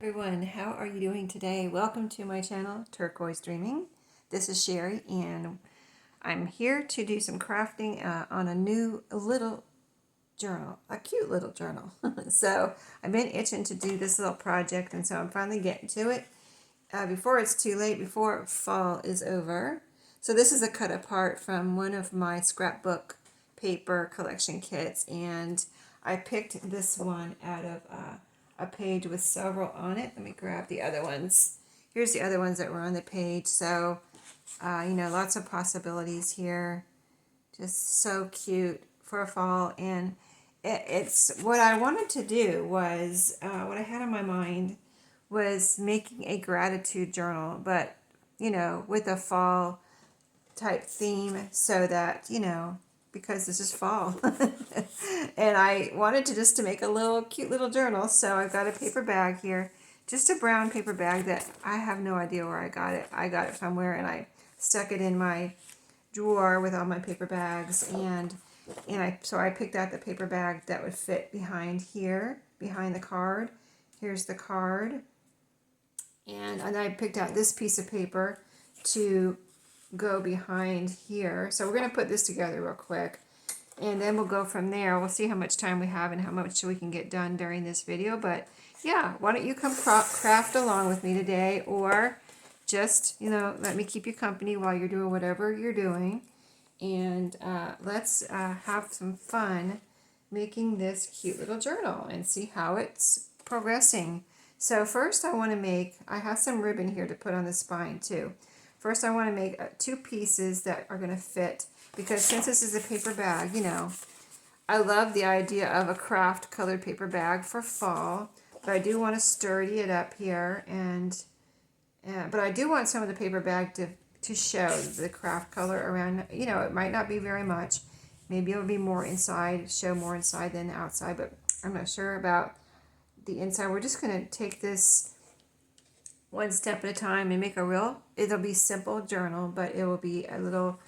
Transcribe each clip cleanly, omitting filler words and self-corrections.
Everyone, how are you doing today? Welcome to my channel, Turquoise Dreaming. This is Sheree, and I'm here to do some crafting on a new little journal, a cute little journal. So I've been itching to do this little project, and so I'm finally getting to it before it's too late, before fall is over. So this is a cut apart from one of my scrapbook paper collection kits, and I picked this one out of a page with several on it. Let me grab the other ones. Here's the other ones that were on the page. So, lots of possibilities here. Just so cute for fall. And it's what I wanted to do was, what I had on my mind was making a gratitude journal, but, with a fall type theme so that, because this is fall. And I wanted to make a little cute little journal. So I've got a paper bag here, just a brown paper bag that I have no idea where I got it. I got it somewhere and I stuck it in my drawer with all my paper bags. So I picked out the paper bag that would fit behind here, behind the card. Here's the card. And I picked out this piece of paper to go behind here. So we're going to put this together real quick, and then we'll go from there. We'll see how much time we have and how much we can get done during this video. But yeah, why don't you come craft along with me today, or just, let me keep you company while you're doing whatever you're doing. And let's have some fun making this cute little journal and see how it's progressing. So first I have some ribbon here to put on the spine too. First I want to make two pieces that are going to fit, because since this is a paper bag, I love the idea of a craft colored paper bag for fall, but I do want to sturdy it up here, but I do want some of the paper bag to show the craft color around. It might not be very much. Maybe it'll be more inside, show more inside than outside, but I'm not sure about the inside. We're just going to take this one step at a time and make it'll be simple journal, but it will be a little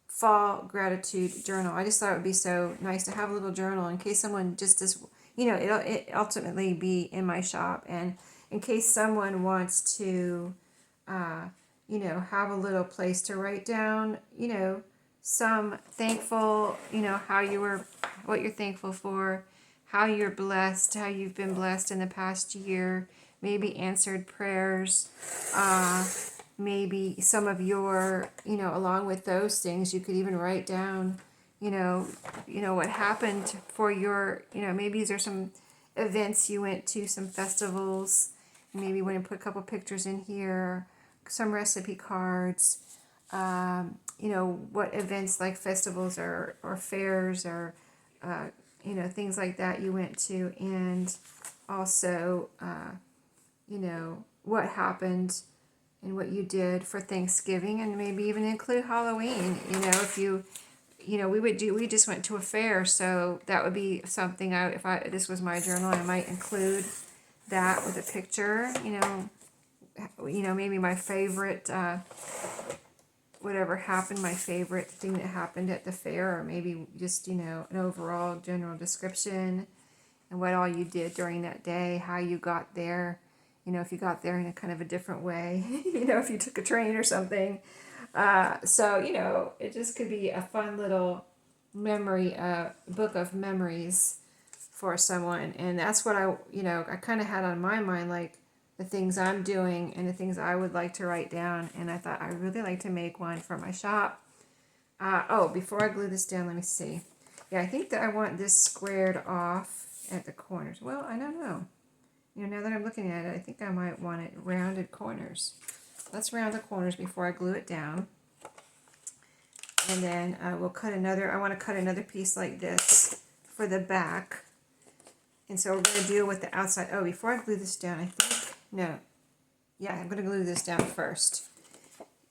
fall gratitude journal. I just thought it would be so nice to have a little journal in case someone just does, it ultimately be in my shop, and in case someone wants to, have a little place to write down, some thankful, what you're thankful for, how you're blessed, how you've been blessed in the past year, maybe answered prayers, maybe some of your, along with those things, you could even write down, what happened for your, maybe there's some events you went to, some festivals, maybe you want to put a couple pictures in here, some recipe cards, what events like festivals or fairs or, things like that you went to, and also, what happened and what you did for Thanksgiving, and maybe even include Halloween. If you, we just went to a fair, so that would be something if this was my journal, I might include that with a picture, maybe my favorite, whatever happened, my favorite thing that happened at the fair, or maybe just, an overall general description and what all you did during that day, how you got there, if you got there in a kind of a different way, if you took a train or something. So, it just could be a fun little memory, book of memories for someone. And that's what I kind of had on my mind, like the things I'm doing and the things I would like to write down. And I thought I'd really like to make one for my shop. Before I glue this down, let me see. Yeah, I think that I want this squared off at the corners. Well, I don't know. Now that I'm looking at it, I think I might want it rounded corners. Let's round the corners before I glue it down. And then we'll cut I want to cut another piece like this for the back. And so we're going to deal with the outside. Oh, before I glue this down, I think, no. Yeah, I'm going to glue this down first.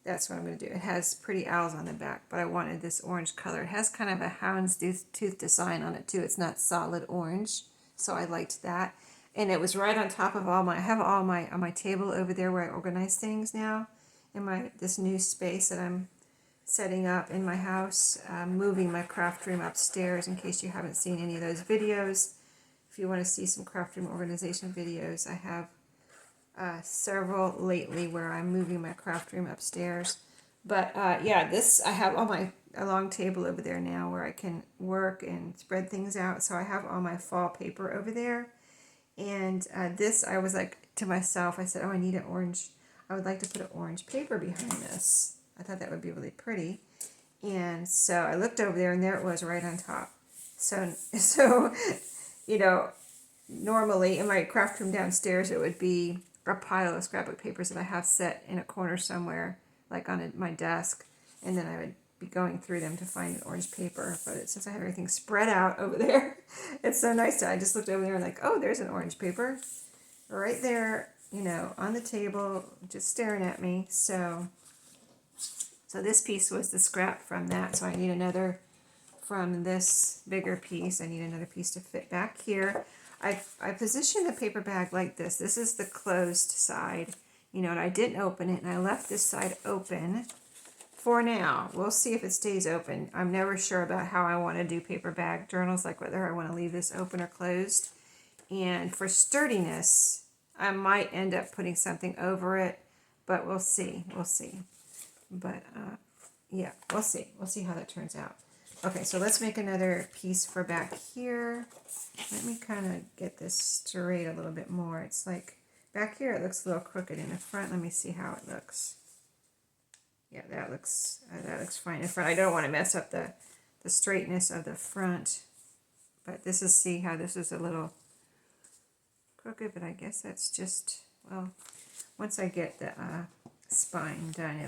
That's what I'm going to do. It has pretty owls on the back, but I wanted this orange color. It has kind of a houndstooth design on it too. It's not solid orange, so I liked that. And it was right on top of I have all on my table over there where I organize things now in this new space that I'm setting up in my house. Moving my craft room upstairs in case you haven't seen any of those videos. If you want to see some craft room organization videos, I have several lately where I'm moving my craft room upstairs. But yeah, this, I have a long table over there now where I can work and spread things out. So I have all my fall paper over there. And this, I was like to myself, I said, oh, I need an orange. I would like to put an orange paper behind this. I thought that would be really pretty. And so I looked over there and there it was right on top. So, you know, normally in my craft room downstairs, it would be a pile of scrapbook papers that I have set in a corner somewhere, like on my desk. And then I would be going through them to find an orange paper. But since I have everything spread out over there, it's so nice I just looked over there and like, oh, there's an orange paper right there, you know, on the table, just staring at me. So this piece was the scrap from that. So I need another from this bigger piece. I need another piece to fit back here. I positioned the paper bag like this. This is the closed side, you know, and I didn't open it, and I left this side open for now. We'll see if it stays open. I'm never sure about how I want to do paper bag journals, like whether I want to leave this open or closed. And for sturdiness, I might end up putting something over it, but we'll see. We'll see. But yeah, we'll see. We'll see how that turns out. Okay, so let's make another piece for back here. Let me kind of get this straight a little bit more. It's like back here it looks a little crooked in the front. Let me see how it looks. Yeah, that looks fine in front. I don't want to mess up the straightness of the front. But this is, see how this is a little crooked, but I guess that's just, well, once I get the spine done,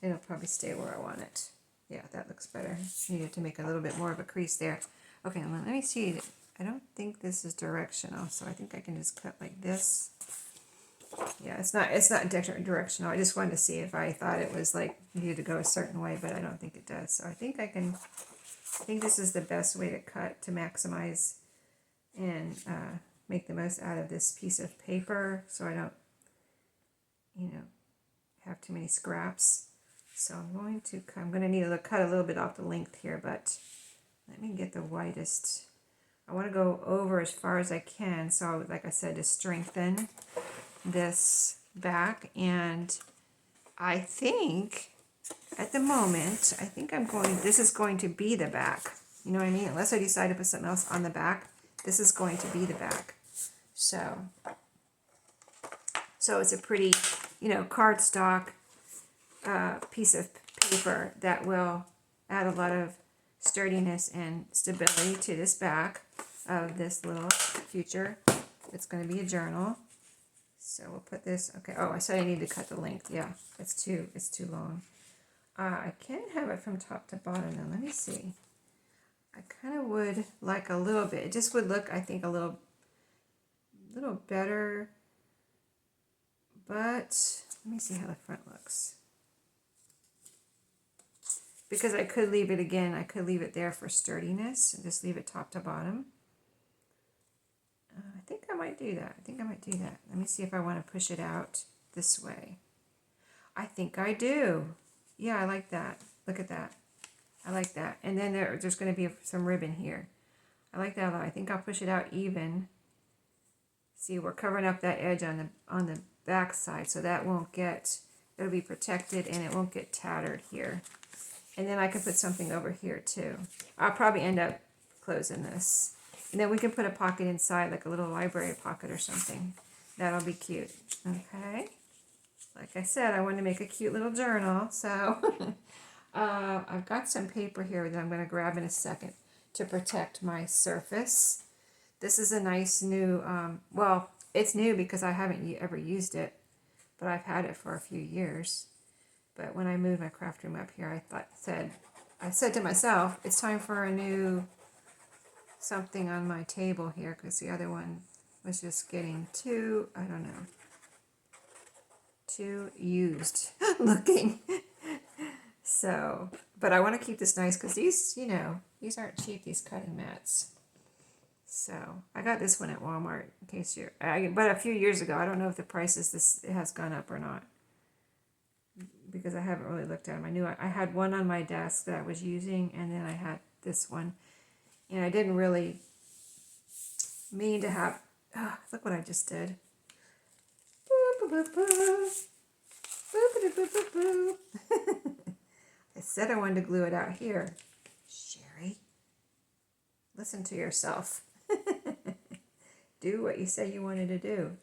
it'll probably stay where I want it. Yeah, that looks better. Needed to make a little bit more of a crease there. Okay, let me see. I don't think this is directional, so I think I can just cut like this. Yeah, it's not directional. I just wanted to see if I thought it was like needed to go a certain way, but I don't think it does. So I think this is the best way to cut to maximize and make the most out of this piece of paper, so I don't, you know, have too many scraps. So I'm going to need to cut a little bit off the length here, but let me get the widest. I want to go over as far as I can, so like I said, to strengthen this back. And I think at the moment, this is going to be the back. You know what I mean? Unless I decide to put something else on the back, this is going to be the back. So it's a pretty, you know, cardstock piece of paper that will add a lot of sturdiness and stability to this back of this little future. It's going to be a journal. So we'll put this, okay, oh, I said I need to cut the length. Yeah, it's too long. I can have it from top to bottom now. Let me see. I kind of would like a little bit. It just would look, I think, a little better. But let me see how the front looks. Because I could leave it again, I could leave it there for sturdiness and just leave it top to bottom. I think I might do that. Let me see if I want to push it out this way. I think I do. Yeah, I like that. Look at that. I like that. And then there's going to be some ribbon here. I like that a lot. I think I'll push it out even. See, we're covering up that edge on the back side, so that won't get, it'll be protected and it won't get tattered here. And then I can put something over here too. I'll probably end up closing this. And then we can put a pocket inside, like a little library pocket or something. That'll be cute. Okay. Like I said, I wanted to make a cute little journal. So I've got some paper here that I'm going to grab in a second to protect my surface. This is a nice new, well, it's new because I haven't ever used it, but I've had it for a few years. But when I moved my craft room up here, I said to myself, it's time for a new something on my table here, because the other one was just getting too, I don't know, too used looking. So, but I want to keep this nice because these, you know, these aren't cheap, these cutting mats. So I got this one at Walmart in case but a few years ago. I don't know if the prices it has gone up or not, because I haven't really looked at them. I had one on my desk that I was using, and then I had this one. And I didn't really mean to have, look what I just did. boop, boop. Boop, boop, boop, boop, boop. I said I wanted to glue it out here. Sheree, listen to yourself. Do what you say you wanted to do.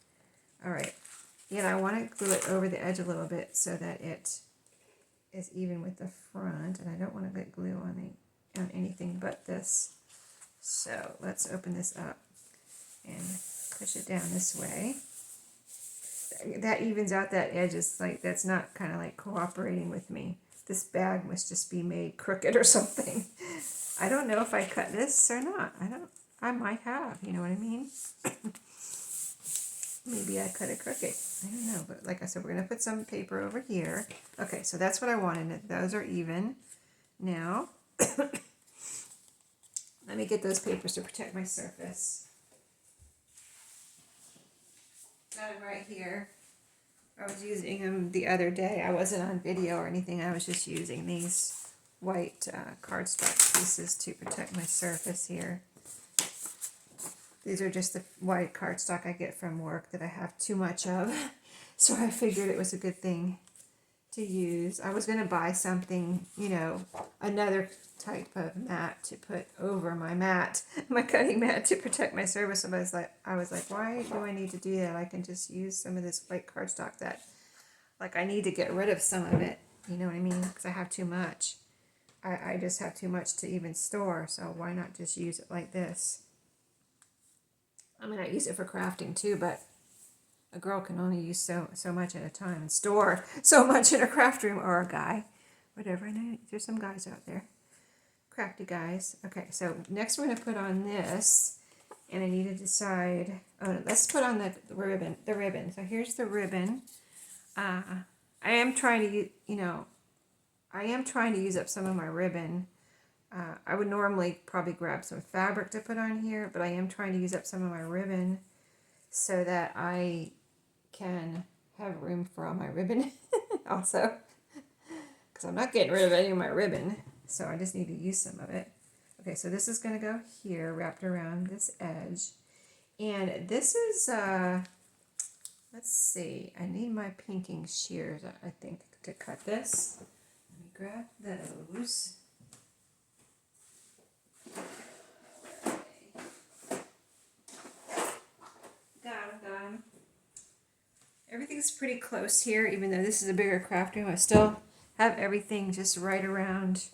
All right. I want to glue it over the edge a little bit so that it is even with the front, and I don't want to get glue on anything but this. So let's open this up and push it down this way. That evens out that edge. It's like that's not kind of like cooperating with me. This bag must just be made crooked or something. I don't know if I cut this or not. I might have, you know what I mean? Maybe I cut it crooked. I don't know, but like I said, we're going to put some paper over here. Okay, so that's what I wanted. Those are even. Now, let me get those papers to protect my surface. Got them right here. I was using them the other day. I wasn't on video or anything. I was just using these white cardstock pieces to protect my surface here. These are just the white cardstock I get from work that I have too much of. So I figured it was a good thing to use. I was going to buy something, another type of mat to put over my mat, my cutting mat, to protect my surface. And I was like, why do I need to do that? I can just use some of this white cardstock that, I need to get rid of some of it. You know what I mean? Because I have too much. I just have too much to even store. So why not just use it like this? I mean, I use it for crafting too, but a girl can only use so much at a time and store so much in a craft room, or a guy, whatever. I know there's some guys out there, crafty guys. Okay, so next we're going to put on this, and I need to decide. Oh, let's put on the ribbon. The ribbon. So here's the ribbon. I am trying to, I am trying to use up some of my ribbon. I would normally probably grab some fabric to put on here, but I am trying to use up some of my ribbon so that I can have room for all my ribbon also, because I'm not getting rid of any of my ribbon, so I just need to use some of it. Okay, so this is going to go here, wrapped around this edge, and this is, let's see, I need my pinking shears, I think, to cut this. Let me grab those. Got him. Everything's pretty close here, even though this is a bigger craft room. I still have everything just right around,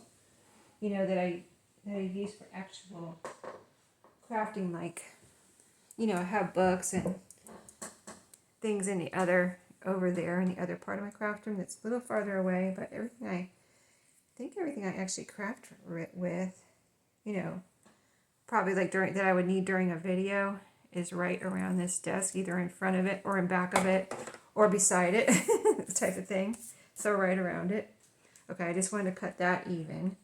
that I use for actual crafting. I have books and things in the other, over there in the other part of my craft room that's a little farther away, but I think everything I actually craft with, probably that I would need during a video is right around this desk, either in front of it or in back of it or beside it, type of thing. So right around it. Okay, I just wanted to cut that even.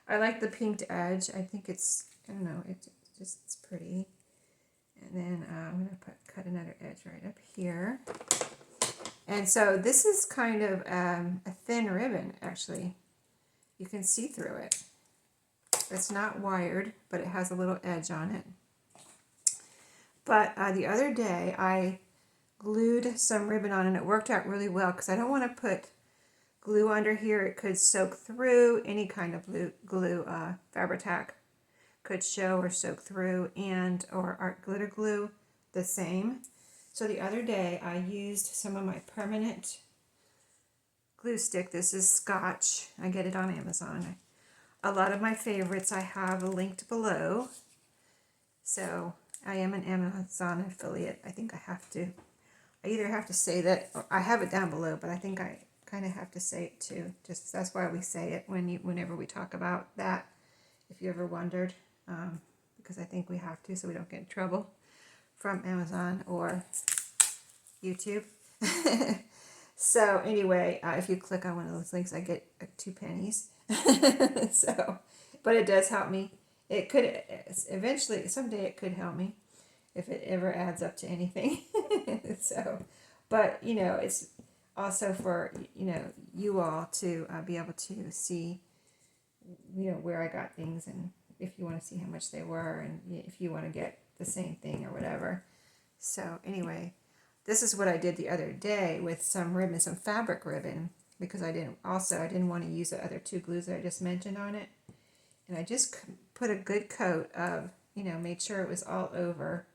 I like the pinked edge. I think it's, I don't know, it's pretty. And then I'm going to cut another edge right up here. And so this is kind of a thin ribbon, actually. You can see through it. It's not wired, but it has a little edge on it. But the other day, I glued some ribbon on, and it worked out really well, because I don't want to put glue under here. It could soak through. Any kind of glue, Fabri-Tac could show or soak through, and or art glitter glue, the same. So the other day, I used some of my permanent glue stick. This is Scotch. I get it on Amazon. A lot of my favorites I have linked below. So I am an Amazon affiliate. I think I have to. I either have to say that, or I have it down below, but I think I kind of have to say it too. Just that's why we say it whenever we talk about that. If you ever wondered, because I think we have to, so we don't get in trouble from Amazon or YouTube. So anyway, if you click on one of those links, I get 2 pennies. So, but it does help me. It could eventually, someday it could help me if it ever adds up to anything. So, but it's also for you all to be able to see where I got things, and if you want to see how much they were, and if you want to get the same thing or whatever. So anyway, this is what I did the other day with some ribbon, some fabric ribbon, because I didn't want to use the other two glues that I just mentioned on it. And I just put a good coat of, made sure it was all over,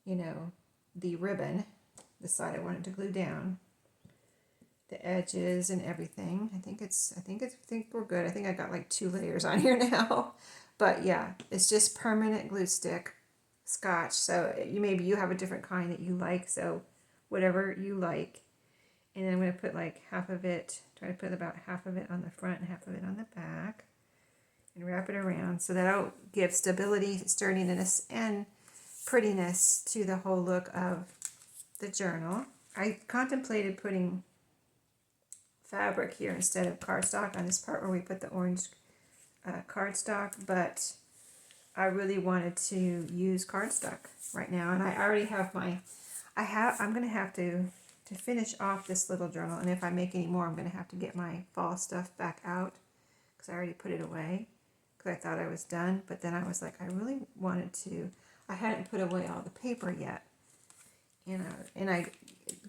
the ribbon, the side I wanted to glue down, the edges and everything. I think we're good. I think I got like 2 layers on here now. But yeah, it's just permanent glue stick, Scotch. So maybe you have a different kind that you like. So whatever you like. And then I'm going to put like half of it, try to put about half of it on the front and half of it on the back. And wrap it around. So that'll give stability, sturdiness, and prettiness to the whole look of the journal. I contemplated putting fabric here instead of cardstock on this part where we put the orange cardstock, but I really wanted to use cardstock right now, and I already have I'm going to have to finish off this little journal, and if I make any more, I'm going to have to get my fall stuff back out, because I already put it away, because I thought I was done, but then I was like, I really wanted to, I hadn't put away all the paper yet, and I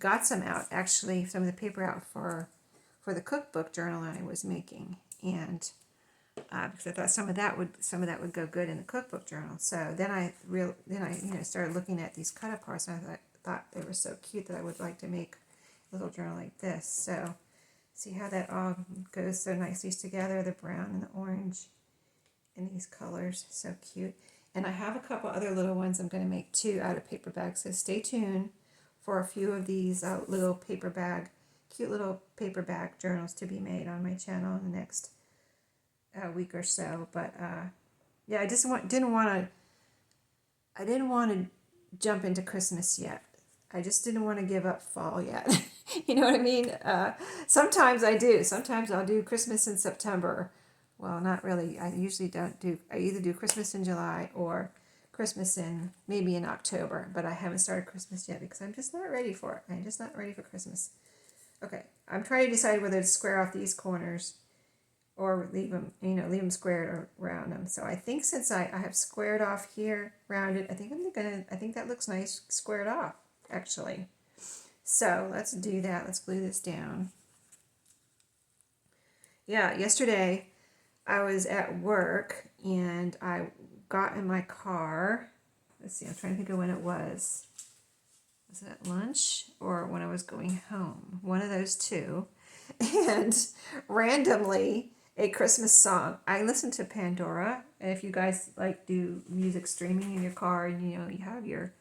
got some out, actually, some of the paper out for the cookbook journal I was making, and because I thought some of that would go good in the cookbook journal. So then I started looking at these cut aparts, and I thought they were so cute that I would like to make a little journal like this. So see how that all goes so nicely together, the brown and the orange and these colors, so cute. And I have a couple other little ones I'm going to make too out of paper bags, so stay tuned for a few of these cute little paper bag journals to be made on my channel in the next week or so. But yeah, I didn't want to jump into Christmas yet. I just didn't want to give up fall yet. You know what I mean? Sometimes I do. Sometimes I'll do Christmas in September. Well, not really. I usually don't do. I either do Christmas in July or Christmas maybe in October. But I haven't started Christmas yet because I'm just not ready for it. I'm just not ready for Christmas. Okay, I'm trying to decide whether to square off these corners or leave them squared or round them. So I think since I have squared off here, rounded, I think that looks nice squared off, actually. So let's do that. Let's glue this down. Yeah, yesterday I was at work and I got in my car. Let's see, I'm trying to think of when it was. Was it at lunch or when I was going home? One of those two. And randomly, a Christmas song. I listen to Pandora. And if you guys do music streaming in your car and you have your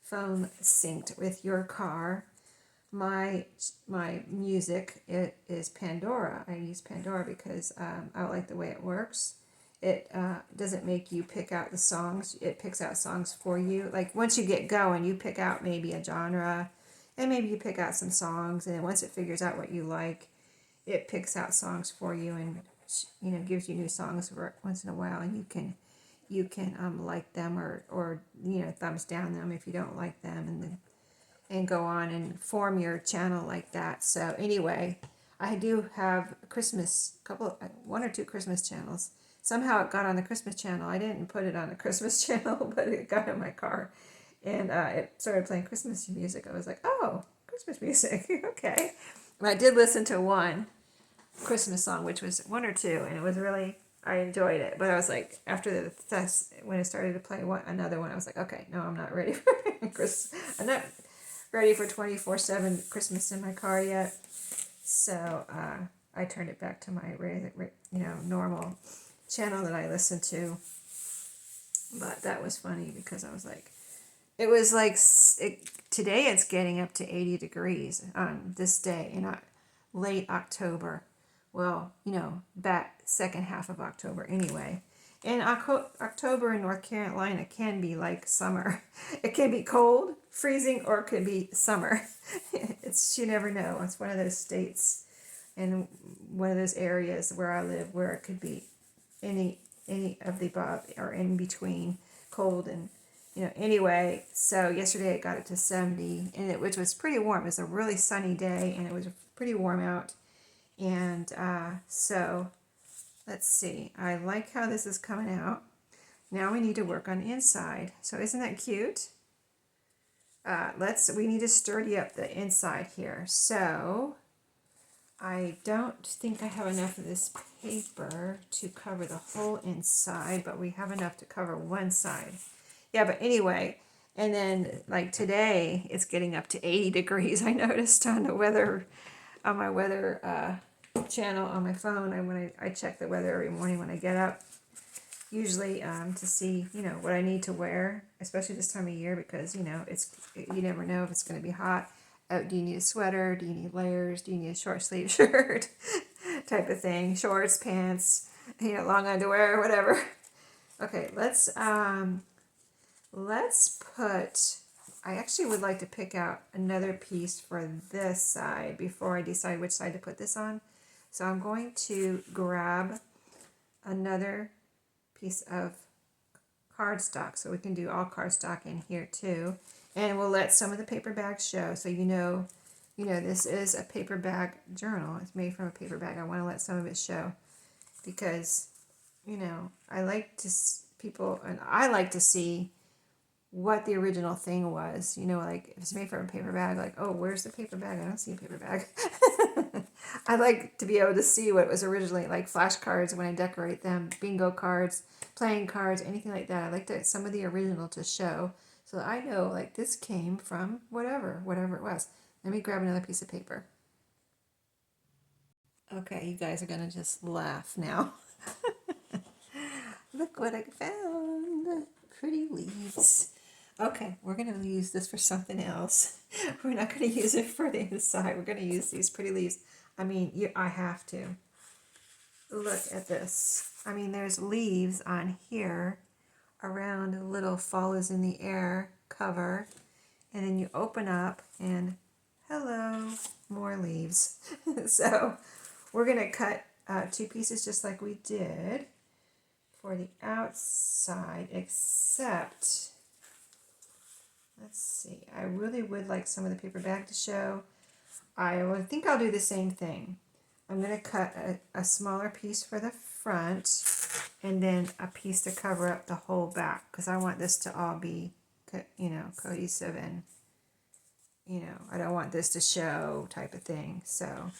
phone synced with your car, my music is Pandora. I use Pandora because I like the way it works. It doesn't make you pick out the songs. It picks out songs for you. Like once you get going, you pick out maybe a genre, and maybe you pick out some songs. And then once it figures out what you like, it picks out songs for you, and gives you new songs for once in a while, and you can like them or thumbs down them if you don't like them, and go on and form your channel like that. So anyway, I do have one or two Christmas channels. Somehow it got on the Christmas channel. I didn't put it on the Christmas channel, but it got in my car. And it started playing Christmas music. I was like, oh, Christmas music. Okay. And I did listen to one Christmas song, which was one or two, and it was really, I enjoyed it. But I was like, after the test, when it started to play another one, I was like, okay, no, I'm not ready for Christmas. I'm not ready for 24/7 Christmas in my car yet. So I turned it back to my normal channel that I listen to. But that was funny because I was like, it was like today it's getting up to 80 degrees on this day in late October. Well, back second half of October anyway. And October in North Carolina can be like summer. It can be cold, freezing, or it could be summer. You never know. It's one of those states and one of those areas where I live where it could be any of the above or in between cold and anyway. So yesterday it got it to 70, and which was pretty warm. It was a really sunny day and it was pretty warm out. And so let's see. I like how this is coming out. Now we need to work on the inside. So isn't that cute? we need to sturdy up the inside here. So I don't think I have enough of this paper to cover the whole inside, but we have enough to cover one side. Yeah, but anyway, and then like today, it's getting up to 80 degrees. I noticed on the weather, on my weather channel on my phone, and when I check the weather every morning when I get up, usually to see, you know, what I need to wear, especially this time of year, because, you know, you never know if it's going to be hot. Do you need a sweater? Do you need layers? Do you need a short sleeve shirt? Type of thing. Shorts, pants, you know, long underwear, whatever. Okay, let's put, I actually would like to pick out another piece for this side before I decide which side to put this on. So I'm going to grab another piece of cardstock, so we can do all cardstock in here too, and we'll let some of the paper bags show, so you know this is a paper bag journal. It's made from a paper bag. I want to let some of it show because, you know, I like to see what the original thing was. You know, like if it's made from a paper bag, like, oh, where's the paper bag? I don't see a paper bag. I like to be able to see what it was originally, like flashcards when I decorate them, bingo cards, playing cards, anything like that. I like some of the original to show, so that I know, like, this came from whatever it was. Let me grab another piece of paper. Okay, you guys are gonna just laugh now. Look what I found. Pretty leaves. Okay, we're going to use this for something else. We're not going to use it for the inside. We're going to use these pretty leaves. I mean, I have to. Look at this. I mean, there's leaves on here around a little fall is in the air cover. And then you open up and hello, more leaves. So we're going to cut two pieces just like we did for the outside, except, let's see, I really would like some of the paper bag to show. I think I'll do the same thing. I'm going to cut a smaller piece for the front and then a piece to cover up the whole back, because I want this to all be, you know, cohesive, and, you know, I don't want this to show type of thing. So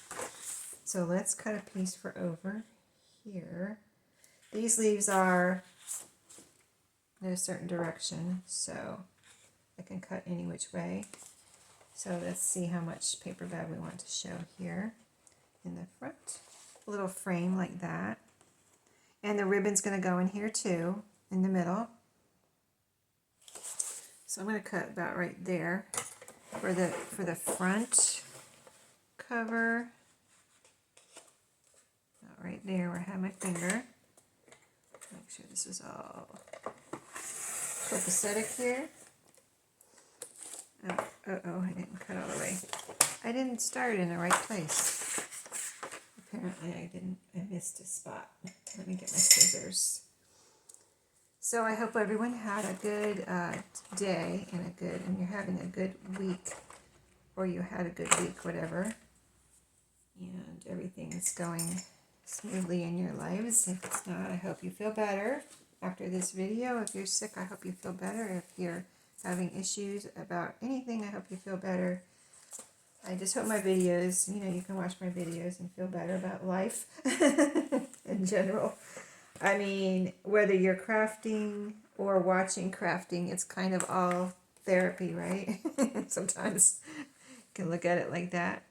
let's cut a piece for over here. These leaves are in a certain direction, so I can cut any which way. So let's see how much paper bag we want to show here in the front. A little frame like that. And the ribbon's going to go in here too, in the middle. So I'm going to cut about right there for the front cover. About right there where I have my finger. Make sure this is all copacetic here. Oh, I didn't cut all the way. I didn't start in the right place. Apparently I didn't. I missed a spot. Let me get my scissors. So I hope everyone had a good day and you're having a good week, or you had a good week, whatever. And everything is going smoothly in your lives. If it's not, I hope you feel better after this video. If you're sick, I hope you feel better. If you're having issues about anything, I hope you feel better. I just hope my videos, you know, you can watch my videos and feel better about life in general. I mean, whether you're crafting or watching crafting, it's kind of all therapy, right? Sometimes you can look at it like that.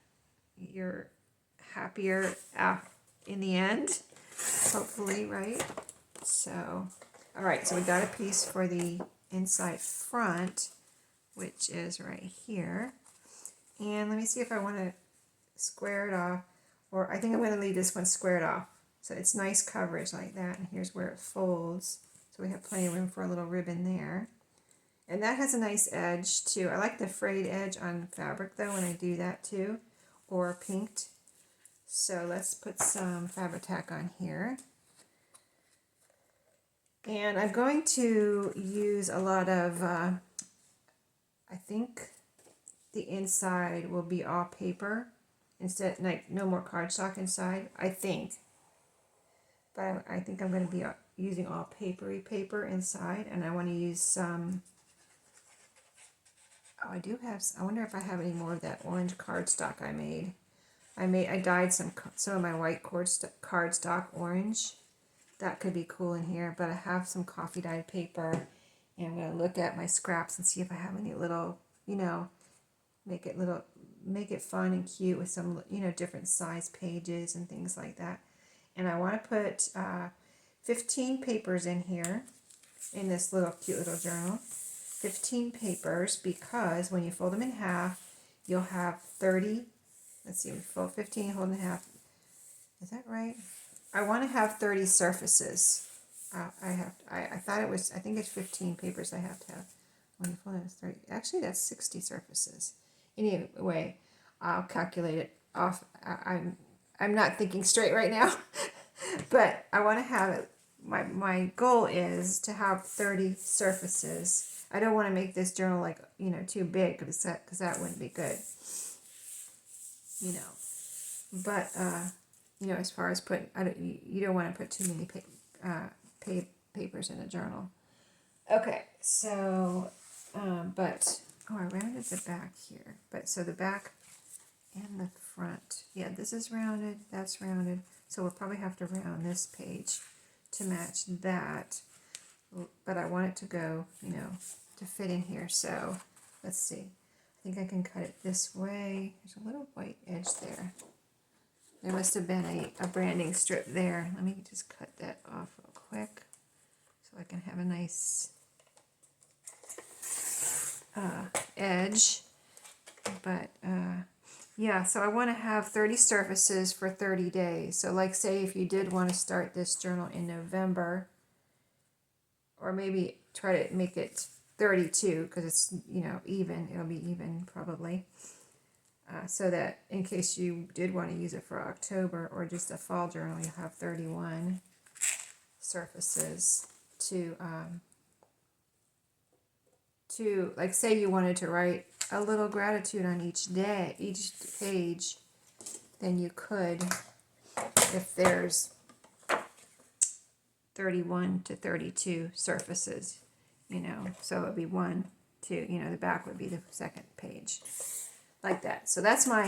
You're happier in the end, hopefully, right? So, all right, so we got a piece for the inside front, which is right here. And let me see if I want to square it off, or I think I'm going to leave this one squared off. So it's nice coverage like that, and here's where it folds. So we have plenty of room for a little ribbon there. And that has a nice edge too. I like the frayed edge on fabric though when I do that too, or pinked. So let's put some fabric tack on here. And I'm going to use a lot of, I think the inside will be all paper instead, like no more cardstock inside, I think. But I think I'm going to be using all papery paper inside, and I want to use some Oh, I do have, I wonder if I have any more of that orange cardstock I made. I dyed some of my white cardstock orange. That could be cool in here, but I have some coffee dyed paper, and I'm going to look at my scraps and see if I have any little, you know, make it fun and cute with some, you know, different size pages and things like that. And I want to put 15 papers in here in this little cute little journal. 15 papers, because when you fold them in half, you'll have 30. Let's see, we fold 15, hold in half. Is that right? I want to have 30 surfaces. I thought it was, I think it's 15 papers I have to have. When you fold it, it's 30. Actually, that's 60 surfaces. Anyway, I'll calculate it off. I'm not thinking straight right now, but I want to have it. My goal is to have 30 surfaces. I don't want to make this journal like, you know, too big, because that wouldn't be good. You know, but you know, as far as putting, you don't want to put too many papers in a journal. Okay, so but oh, I rounded the back here. But so the back and the front, yeah, this is rounded, that's rounded. So we'll probably have to round this page to match that. But I want it to go, you know, to fit in here. So let's see. I think I can cut it this way. There's a little white edge there. There must have been a branding strip there. Let me just cut that off real quick so I can have a nice edge. But yeah, so I want to have 30 surfaces for 30 days. So like, say if you did want to start this journal in November, or maybe try to make it 32, because it's, you know, even. It'll be even probably. So that in case you did want to use it for October or just a fall journal, you'll have 31 surfaces to like, say you wanted to write a little gratitude on each day, each page, then you could, if there's 31 to 32 surfaces, you know, so it would be 1, 2, you know, the back would be the second page, like that. So that's what I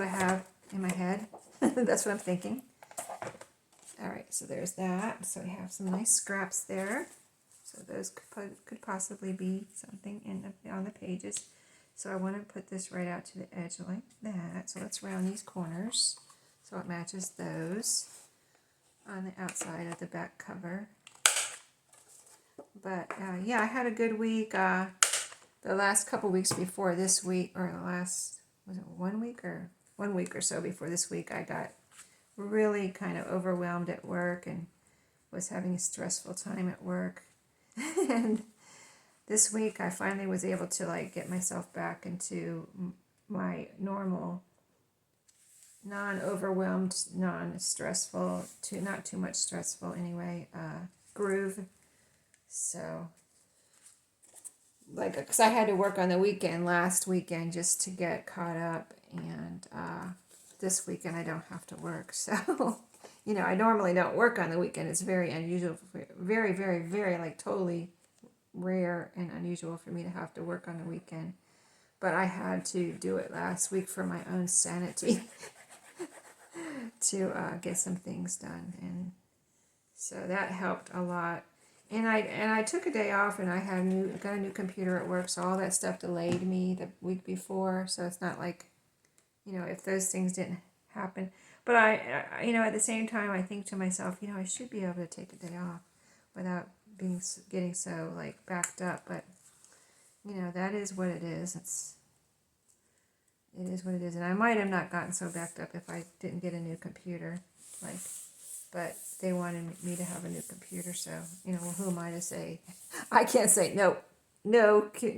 have in my head. That's what I'm thinking. All right, so there's that. So we have some nice scraps there. So those could possibly be something on the pages. So I want to put this right out to the edge like that. So let's round these corners so it matches those on the outside of the back cover. But yeah, I had a good week. The last couple weeks before this week, or the last, was it 1 week or 1 week or so before this week, I got really kind of overwhelmed at work and was having a stressful time at work. And this week I finally was able to like get myself back into my normal, non-overwhelmed, non-stressful, not too much stressful anyway, groove. So, like, because I had to work on the weekend last weekend just to get caught up, and this weekend I don't have to work. So, you know, I normally don't work on the weekend. It's very unusual, very, very, very, like, totally rare and unusual for me to have to work on the weekend. But I had to do it last week for my own sanity to get some things done, and so that helped a lot. And I took a day off, and I got a new computer at work, so all that stuff delayed me the week before. So it's not like, you know, if those things didn't happen. But I you know, at the same time, I think to myself, you know, I should be able to take a day off without getting so like backed up. But you know, that is what it is. It is what it is. And I might have not gotten so backed up if I didn't get a new computer, like. But they wanted me to have a new computer, so, you know, well, who am I to say? I can't say, no,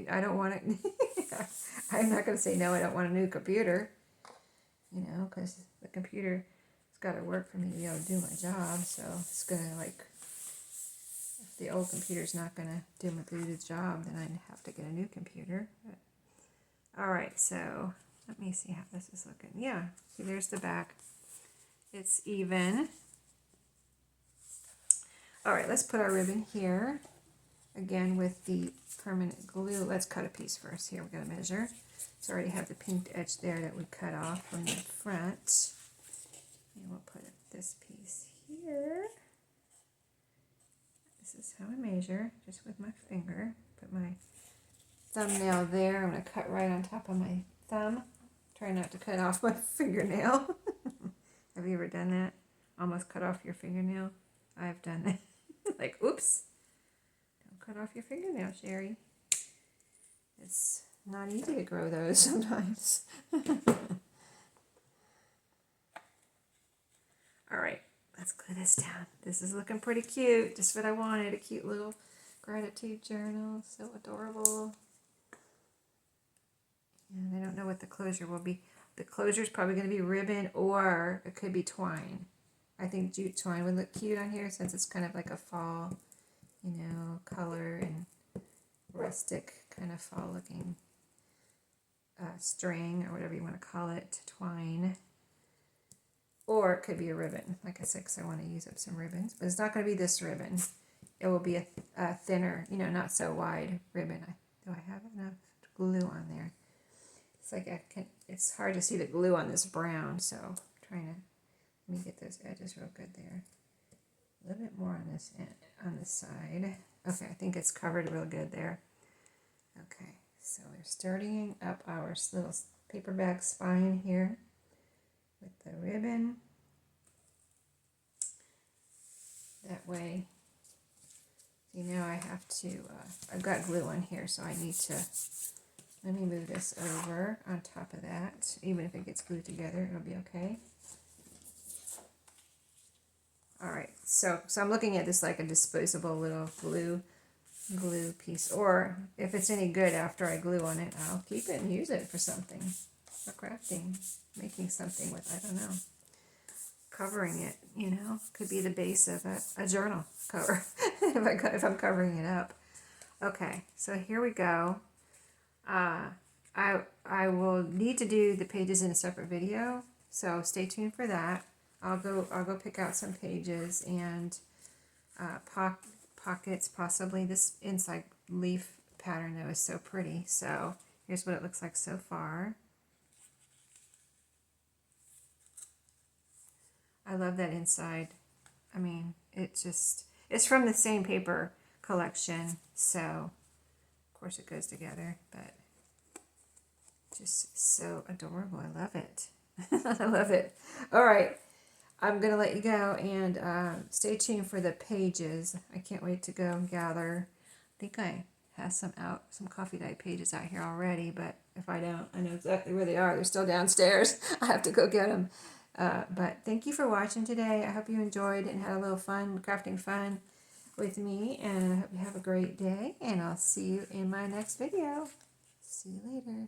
I don't want it. I'm not going to say, no, I don't want a new computer, you know, because the computer's got to work for me to be able to do my job, so it's going to, like, if the old computer's not going to do the job, then I'd have to get a new computer. But, all right, so let me see how this is looking. Yeah, see, there's the back. It's even. All right, let's put our ribbon here. again with the permanent glue. Let's cut a piece first. Here, we're going to measure. So I already have the pinked edge there that we cut off from the front. And we'll put this piece here. This is how I measure, just with my finger. Put my thumbnail there. I'm going to cut right on top of my thumb. Try not to cut off my fingernail. Have you ever done that? Almost cut off your fingernail? I've done that. Like, oops. Don't cut off your fingernail, Sheree. It's not easy to grow those sometimes. All right, let's glue this down. This is looking pretty cute. Just what I wanted, a cute little gratitude journal. So adorable. And I don't know what the closure will be. The closure is probably going to be ribbon, or it could be twine. I think jute twine would look cute on here since it's kind of like a fall, you know, color and rustic kind of fall looking string or whatever you want to call it, twine. Or it could be a ribbon, like I said, because I want to use up some ribbons. But it's not going to be this ribbon. It will be a thinner, you know, not so wide ribbon. Do I have enough glue on there? It's like it's hard to see the glue on this brown, so I'm trying to, let me get those edges real good there. A little bit more on this end, on this side. Okay, I think it's covered real good there. Okay, so we're starting up our little paper bag spine here with the ribbon. That way, you know, I have to, I've got glue on here, so I need to, let me move this over on top of that. Even if it gets glued together, it'll be okay. All right, so I'm looking at this like a disposable little glue piece, or if it's any good after I glue on it, I'll keep it and use it for something, for crafting, making something with, I don't know, covering it, you know, could be the base of a journal cover if I'm covering it up. Okay, so here we go. I will need to do the pages in a separate video, so stay tuned for that. I'll go pick out some pages and pockets possibly. This inside leaf pattern though is so pretty. So here's what it looks like so far. I love that inside. I mean, it's from the same paper collection, so of course it goes together, but just so adorable. I love it. I love it. All right. I'm going to let you go and stay tuned for the pages. I can't wait to go and gather. I think I have some coffee dye pages out here already, but if I don't, I know exactly where they are. They're still downstairs. I have to go get them. But thank you for watching today. I hope you enjoyed and had a little fun, crafting fun with me, and I hope you have a great day, and I'll see you in my next video. See you later.